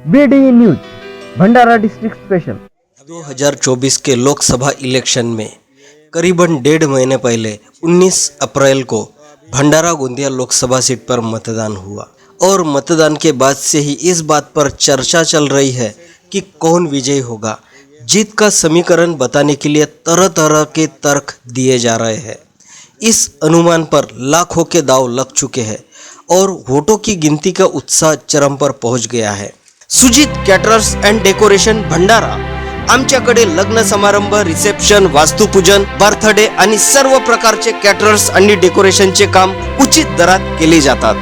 BDE news भंडारा district special. 2024 के Lok Sabha election में करीबन 1.5 महीने पहले 19 अप्रैल को भंडारा गोंदिया लोकसभा सीट पर मतदान हुआ और मतदान के बाद से ही इस बात पर चर्चा चल रही है कि कौन विजयी होगा। जीत का समीकरण बताने के लिए तरह तरह के तर्क दिए जा रहे हैं। इस अनुमान पर लाखों के दाव लग चुके हैं और वोटों की गिनती का उत्साह चरम पर पहुंच गया है। सुजित कॅटरर्स अँड डेकोरेशन भंडारा, आमच्याकडे लग्न समारंभ, रिसेप्शन, वास्तुपूजन, बर्थडे आणि सर्व प्रकारचे कॅटरर्स आणि डेकोरेशनचे काम उचित दरात केले जातात।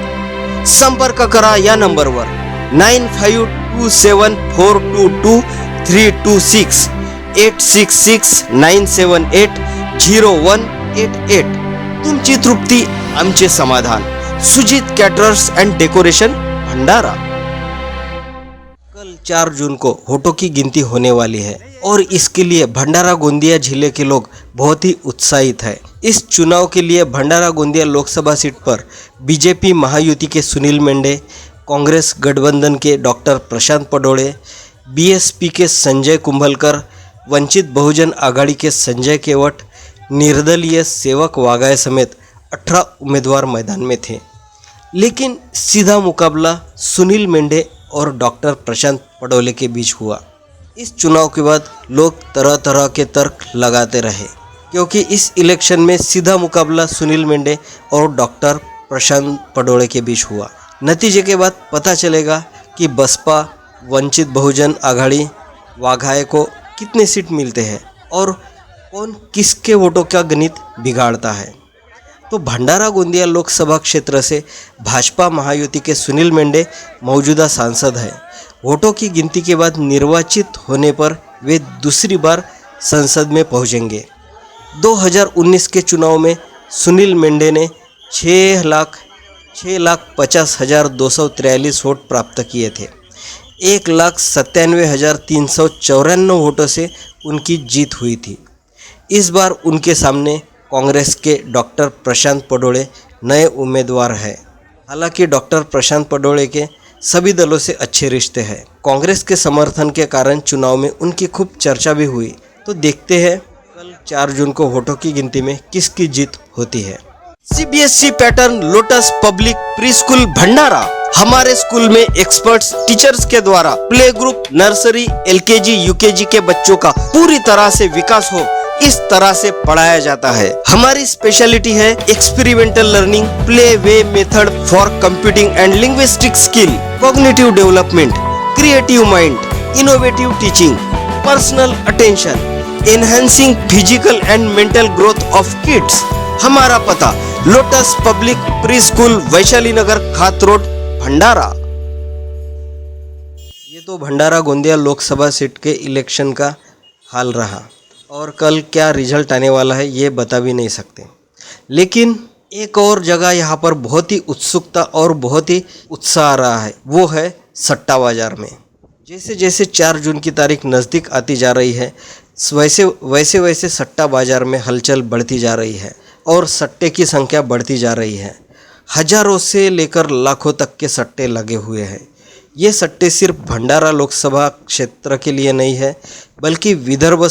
संपर्क करा या नंबरवर 9527422326 8669780188। तुमची तृप्ती आमचे समाधान। सुजित कॅटरर्स अँड डेकोरेशन भंडारा। कल 4 जून को वोटों की गिनती होने वाली है और इसके लिए भंडारा गोंदिया जिले के लोग बहुत ही उत्साहित हैं। इस चुनाव के लिए भंडारा गोंदिया लोकसभा सीट पर बीजेपी महायुति के सुनील मेंढे, कांग्रेस गठबंधन के डॉक्टर प्रशांत पडोळे, बीएसपी के संजय कुंभलकर, वंचित बहुजन आघाड़ी के संजय केवट, निर्दलीय सेवक वागाय समेत 18 उम्मीदवार मैदान में थे। लेकिन सीधा मुकाबला सुनील मेंढे और डॉक्टर प्रशांत पडोले के बीच हुआ। इस चुनाव के बाद लोग तरह तरह के तर्क लगाते रहे क्योंकि इस इलेक्शन में सीधा मुकाबला सुनील मेंढे और डॉक्टर प्रशांत पडोले के बीच हुआ। नतीजे के बाद पता चलेगा कि बसपा, वंचित बहुजन आघाड़ी, वाघाय को कितने सीट मिलते हैं और कौन किसके वोटों का गणित बिगाड़ता है। तो भंडारा गोंदिया लोकसभा क्षेत्र से भाजपा महायुति के सुनील मेंढे मौजूदा सांसद हैं। वोटों की गिनती के बाद निर्वाचित होने पर वे दूसरी बार संसद में पहुंचेंगे। 2019 के चुनाव में सुनील मेंढे ने 6,50,243 वोट प्राप्त किए थे। 1,97,394 वोटों से उनकी जीत हुई थी। इस बार उनके सामने कांग्रेस के डॉक्टर प्रशांत पडोळे नए उम्मीदवार हैं। हालांकि डॉक्टर प्रशांत पडोळे के सभी दलों से अच्छे रिश्ते हैं। कांग्रेस के समर्थन के कारण चुनाव में उनकी खूब चर्चा भी हुई। तो देखते हैं कल 4 जून को वोटों की गिनती में किसकी जीत होती है। CBSE pattern lotus public pre school Bhandara. हमारे स्कूल में एक्सपर्ट्स टीचर्स के द्वारा play group, nursery, LKG, UKG के बच्चों का पूरी तरह से विकास हो, इस तरह से पढ़ाया जाता है। हमारी स्पेशलिटी है experimental learning, play way method for computing and linguistic skill, cognitive development, creative mind, innovative teaching, personal attention, enhancing physical and mental growth of kids. हमारा पता lotus public pre school, Vaishali Nagar, Khat road, Bhandara. ये तो Bhandara Gondia Lok Sabha seat के election का हाल रहा और कल क्या रिजल्ट आने वाला है ये बता भी नहीं सकते। लेकिन एक और जगह यहाँ पर बहुत ही उत्सुकता और बहुत ही उत्साह आ रहा है, वो है सट्टा बाज़ार में। जैसे जैसे 4 जून की तारीख नज़दीक आती जा रही है वैसे सट्टा बाज़ार में हलचल बढ़ती जा रही है और सट्टे की संख्या बढ़ती जा रही है। हजारों से लेकर लाखों तक के सट्टे लगे हुए हैं। ये सट्टे सिर्फ भंडारा लोकसभा क्षेत्र के लिए नहीं है बल्कि विदर्भ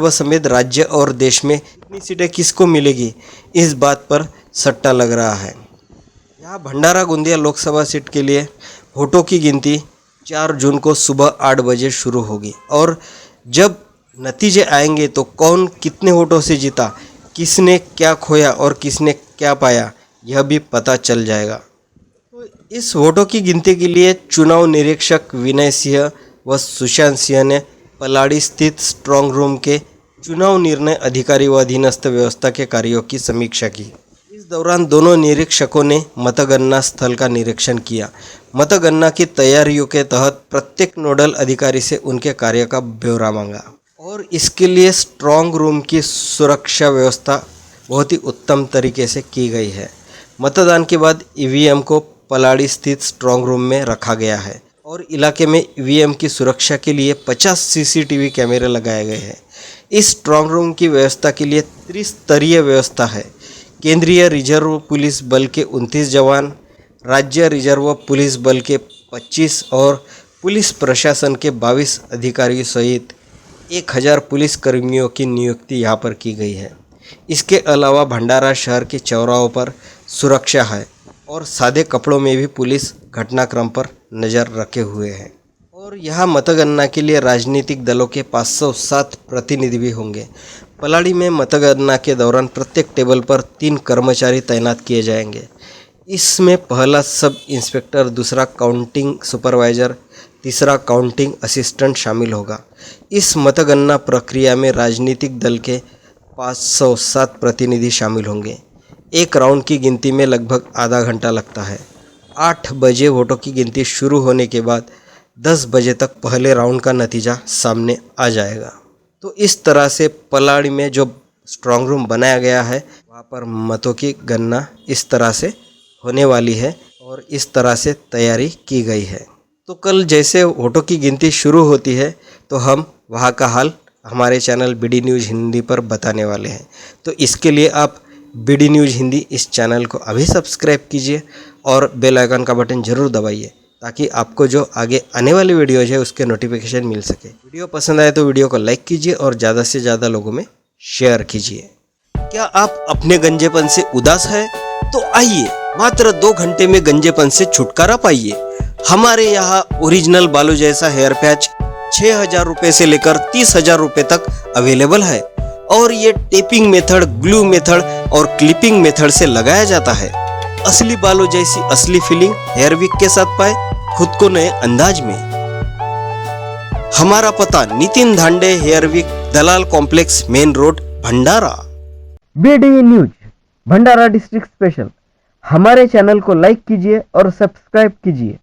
समेत राज्य और देश में कितनी सीटें किसको मिलेगी इस बात पर सट्टा लग रहा है। यहाँ भंडारा गोंदिया लोकसभा सीट के लिए वोटों की गिनती 4 जून को सुबह 8 बजे शुरू होगी और जब नतीजे आएंगे तो कौन कितने वोटों से जीता, किसने क्या खोया और किसने क्या पाया, यह भी पता चल जाएगा। इस वोटों की गिनती के लिए चुनाव निरीक्षक विनय सिंह व सुशांत सिंह ने पलाड़ी स्थित स्ट्रांग रूम के चुनाव निर्णय अधिकारी व अधीनस्थ व्यवस्था के कार्यों की समीक्षा की। इस दौरान दोनों निरीक्षकों ने मतगणना स्थल का निरीक्षण किया। मतगणना की तैयारियों के तहत प्रत्येक नोडल अधिकारी से उनके कार्य का ब्यौरा मांगा और इसके लिए स्ट्रांग रूम की सुरक्षा व्यवस्था बहुत ही उत्तम तरीके से की गई है। मतदान के बाद EVM को पलाड़ी स्थित स्ट्रांग रूम में रखा गया है और इलाके में EVM की सुरक्षा के लिए 50 CCTV कैमरे लगाए गए हैं। इस स्ट्रांग रूम की व्यवस्था के लिए त्रिस्तरीय व्यवस्था है। केंद्रीय रिजर्व पुलिस बल के 29 जवान, राज्य रिजर्व पुलिस बल के 25 और पुलिस प्रशासन के 22 अधिकारियों सहित 1000 पुलिस कर्मियों की नियुक्ति यहाँ पर की गई है। इसके अलावा भंडारा शहर के चौराहों पर सुरक्षा है और सादे कपड़ों में भी पुलिस घटनाक्रम पर नज़र रखे हुए हैं। और यहाँ मतगणना के लिए राजनीतिक दलों के 507 प्रतिनिधि भी होंगे। पलाड़ी में मतगणना के दौरान प्रत्येक टेबल पर 3 कर्मचारी तैनात किए जाएंगे। इसमें पहला सब इंस्पेक्टर, दूसरा काउंटिंग सुपरवाइज़र, तीसरा काउंटिंग असिस्टेंट शामिल होगा। इस मतगणना प्रक्रिया में राजनीतिक दल के 507 प्रतिनिधि शामिल होंगे। एक राउंड की गिनती में लगभग आधा घंटा लगता है। 8 बजे वोटों की गिनती शुरू होने के बाद 10 बजे तक पहले राउंड का नतीजा सामने आ जाएगा। तो इस तरह से पलाड़ी में जो स्ट्रांग रूम बनाया गया है वहाँ पर मतों की गणना इस तरह से होने वाली है और इस तरह से तैयारी की गई है। तो कल जैसे वोटों की गिनती शुरू होती है तो हम वहाँ का हाल हमारे चैनल बीडी न्यूज़ हिंदी पर बताने वाले हैं। तो इसके लिए आप बीडी न्यूज़ हिंदी इस चैनल को अभी सब्सक्राइब कीजिए और बेल आइकन का बटन ज़रूर दबाइए ताकि आपको जो आगे आने वाली वीडियोज़ है उसके नोटिफिकेशन मिल सके। वीडियो पसंद आए तो वीडियो को लाइक कीजिए और ज़्यादा से ज़्यादा लोगों में शेयर कीजिए। क्या आप अपने गंजेपन से उदास है? तो आइए मात्र 2 घंटे में गंजेपन से छुटकारा पाइए। हमारे यहाँ ओरिजिनल बालों जैसा हेयर पैच 6000 रुपये से लेकर 30,000 रुपये तक अवेलेबल है और ये टेपिंग मेथड, ग्लू मेथड और क्लिपिंग मेथड से लगाया जाता है। असली बालों जैसी असली फीलिंग हेयर विक के साथ पाए खुद को नए अंदाज में। हमारा पता नितिन धांडे हेयर विक, दलाल कॉम्प्लेक्स, मेन रोड, भंडारा। बीडी न्यूज भंडारा डिस्ट्रिक्ट स्पेशल। हमारे चैनल को लाइक कीजिए और सब्सक्राइब कीजिए।